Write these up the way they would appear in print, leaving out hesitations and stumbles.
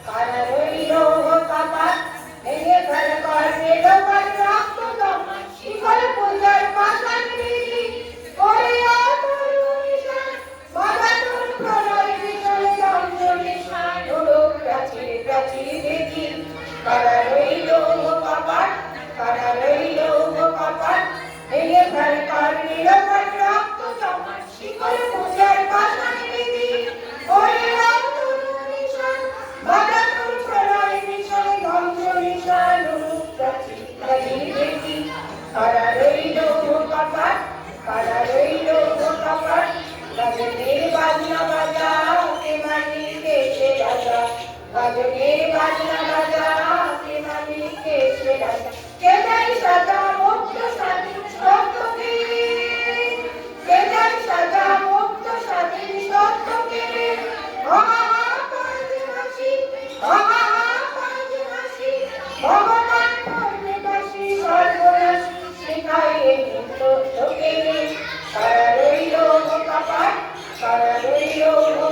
কারা রইল কপাট ভেঙে ফেল কর মেলো কর রক্ত জমা শিকল পূজার পাশান বিধি করে অতরুণিশান বাধাতুর প্রলয় বিশাল চন্দ্রনিশান উড়ুক প্রাচীর প্রাচীর দেখি কারা রইল কপাট কারা রইল কপাট ভেঙে ফেল কর মেলো কর রক্ত জমা শিকল পূজার পাশান বিধি করে অতরুণিশান বাধাতুর প্রলয় বিশাল চন্দ্রনিশান উড়ুক প্রাচীর প্রাচীর দেখি কারা রইল কপাট কারা রইল কপাট গাজনের বাজনা বাজা কে মালিকে সে রাজা গাজনের বাজনা বাজা কে মালিকে সে রাজা কে দেয় সাজা মুক্ত স্বাধীন সত্যকে কে দেয় সাজা মুক্ত স্বাধীন সত্যকে মহাপাশি মহাপাশি ভগবান করবে বাসি সর্বনাশ শিখায় মুক্ত তোকে কারা রইল কপাট কারা রইল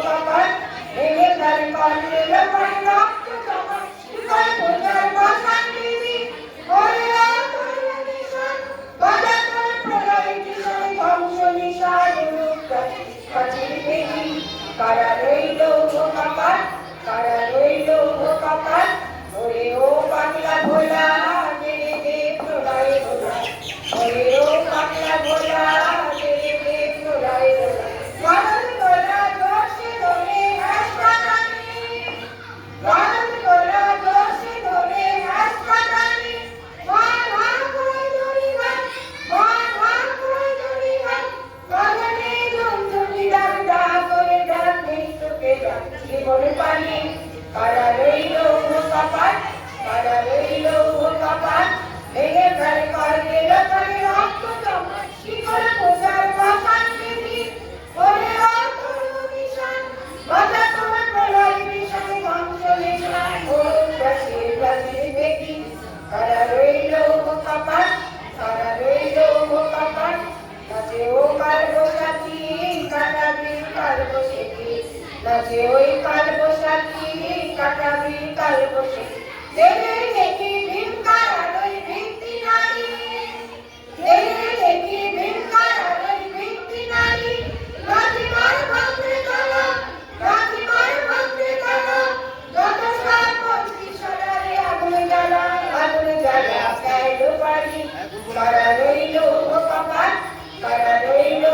কপাট ভেঙে ফেল কর্ণে লোপার রক্ত জমা শিকল পূজার পাশান বিধি করে অতরুণিশান বাধাতুর প্রলয় বিশাল ধ্বংস নিশান উড়ুক প্রাচীর দেখি কারা রইল কপাট কারা রইল কপাট ওরে ও পাগলা ভোলা দে দে প্রলয় ভোলা ওরে ও পাগলা ভোলা দে দে প্রলয় ভোলা গরম গোলা দোষে ধরে হাসপাতালে গরম গোলা দোষে ধরে হাসপাতালে মার মার করে ধরি গান মার মার করে ধরি গান গগনে জঞ্জলি ডাক ডাক করে ডাক মৃত্যুকে ডাক জীবন পানি কারা রইল কপাট কারা রইল কপাট ভেঙে ফেল কর্ণে লোপার রক্ত জমা শিকল পূজার পাশান বিধি করে অতরুণিশান বাধাতুর প্রলয় বিশাল ধ্বংস নিশান উড়ুক প্রাচীর প্রাচীর দেখি কারা রইল কপাট কারা রইল কপাট নাচে ও কালবৈশাখী কাটাবি কালবৈশাখী নাচে ওই কালবৈশাখী কাটাবি কালবৈশাখী দেখে দেখি ভীমকার আলোয় ভিত্তি নারী দেখে দেখি ভীমকার আলোয় ভিত্তি নারী রাধিমার ভক্তে তালা রাধিমার ভক্তে তালা যত সব মন্ত্রী সরারে আগুন জ্বালা গেল বাড়ি কারা রইল কপাট কারা রইল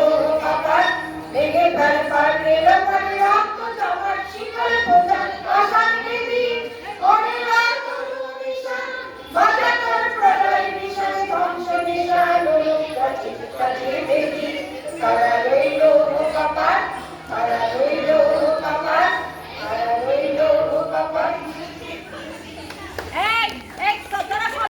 কপাট ভেঙে ফেল কর্ণে লোপার রক্ত জমা শিকল পূজার পাশান বিধি করে অতরুণিশান বাধাতুর প্রলয় বিশাল ধ্বংস নিশান উড়ুক প্রাচীর প্রাচীর দেখি কারা